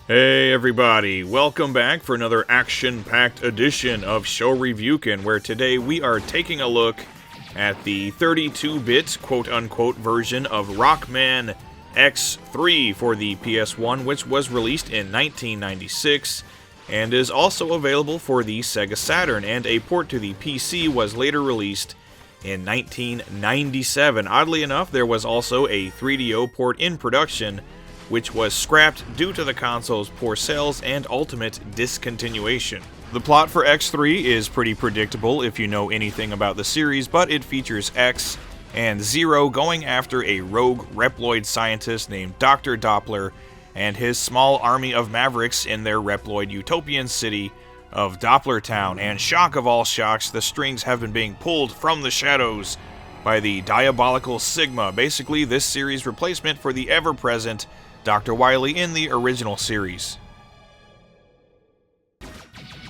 Hey everybody, welcome back for another action-packed edition of SHOREVIEWKEN, where today we are taking a look at the 32-bit quote-unquote version of Rockman X3 for the PS1, which was released in 1996 and is also available for the Sega Saturn, and a port to the PC was later released in 1997. Oddly enough, there was also a 3DO port in production, which was scrapped due to the console's poor sales and ultimate discontinuation. The plot for X3 is pretty predictable if you know anything about the series, but it features X and Zero going after a rogue Reploid scientist named Dr. Doppler and his small army of mavericks in their Reploid utopian city of Dopplertown. And shock of all shocks, the strings have been being pulled from the shadows by the diabolical Sigma, basically this series' replacement for the ever-present Dr. Wily in the original series.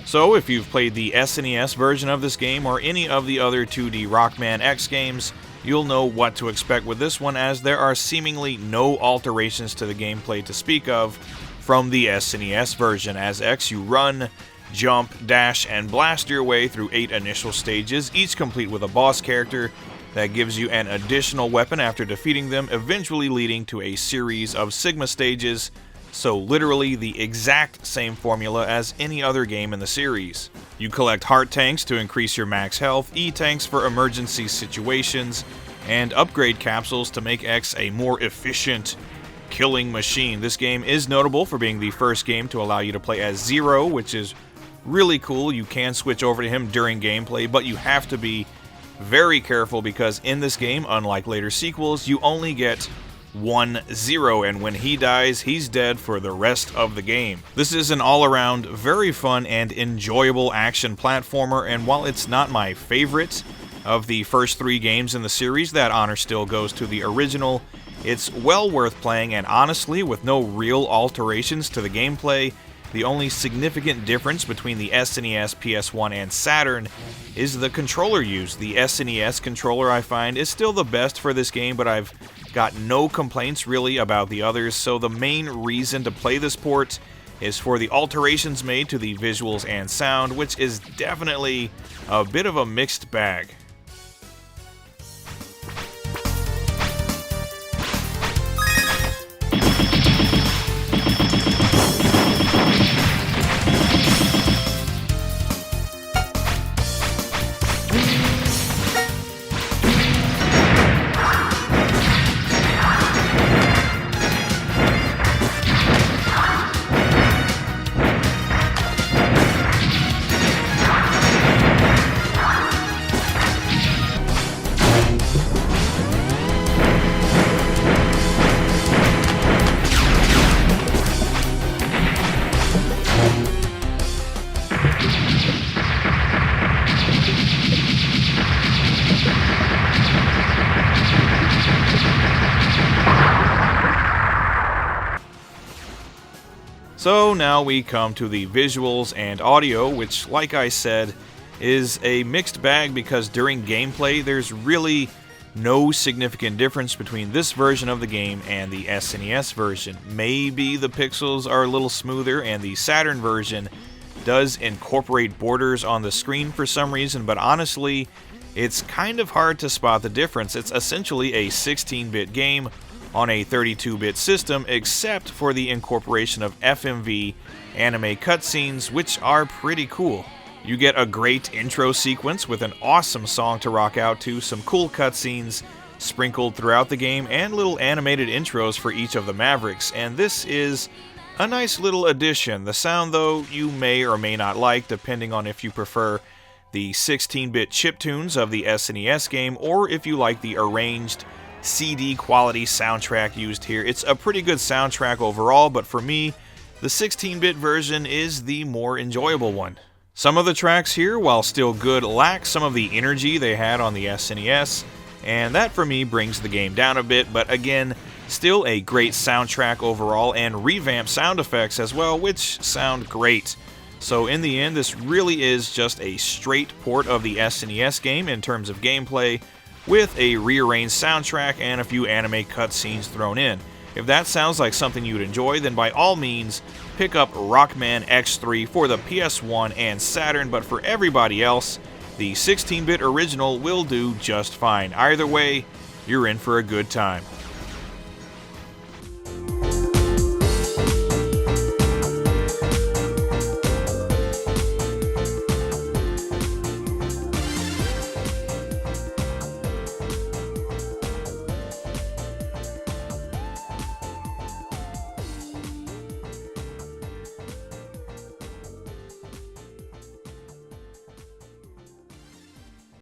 So, if you've played the SNES version of this game or any of the other 2D Rockman X games, you'll know what to expect with this one, as there are seemingly no alterations to the gameplay to speak of from the SNES version. As X, you run, jump, dash, and blast your way through 8 initial stages, each complete with a boss character that gives you an additional weapon after defeating them, eventually leading to a series of Sigma stages, so literally the exact same formula as any other game in the series. You collect heart tanks to increase your max health, E-tanks for emergency situations, and upgrade capsules to make X a more efficient killing machine. This game is notable for being the first game to allow you to play as Zero, which is really cool. You can switch over to him during gameplay, but you have to be very careful because in this game, unlike later sequels, you only get one Zero, and when he dies, he's dead for the rest of the game. This is an all-around very fun and enjoyable action platformer, and while it's not my favorite of the first 3 games in the series, that honor still goes to the original. It's well worth playing, and honestly, with no real alterations to the gameplay, the only significant difference between the SNES, PS1, and Saturn is the controller used. The SNES controller, I find, is still the best for this game, but I've got no complaints really about the others, so the main reason to play this port is for the alterations made to the visuals and sound, which is definitely a bit of a mixed bag. So now we come to the visuals and audio, which, like I said, is a mixed bag because during gameplay there's really no significant difference between this version of the game and the SNES version. Maybe the pixels are a little smoother and the Saturn version does incorporate borders on the screen for some reason, but honestly, it's kind of hard to spot the difference. It's essentially a 16-bit game on a 32-bit system, except for the incorporation of FMV anime cutscenes, which are pretty cool. You get a great intro sequence with an awesome song to rock out to, some cool cutscenes sprinkled throughout the game, and little animated intros for each of the Mavericks, and this is a nice little addition. The sound, though, you may or may not like, depending on if you prefer the 16-bit chiptunes of the SNES game, or if you like the arranged CD quality soundtrack used here. It's a pretty good soundtrack overall, but for me, the 16-bit version is the more enjoyable one. Some of the tracks here, while still good, lack some of the energy they had on the SNES, and that for me brings the game down a bit, but again, still a great soundtrack overall, and revamped sound effects as well, which sound great. So in the end, this really is just a straight port of the SNES game in terms of gameplay, with a rearranged soundtrack and a few anime cutscenes thrown in. If that sounds like something you'd enjoy, then by all means, pick up Rockman X3 for the PS1 and Saturn, but for everybody else, the 16-bit original will do just fine. Either way, you're in for a good time.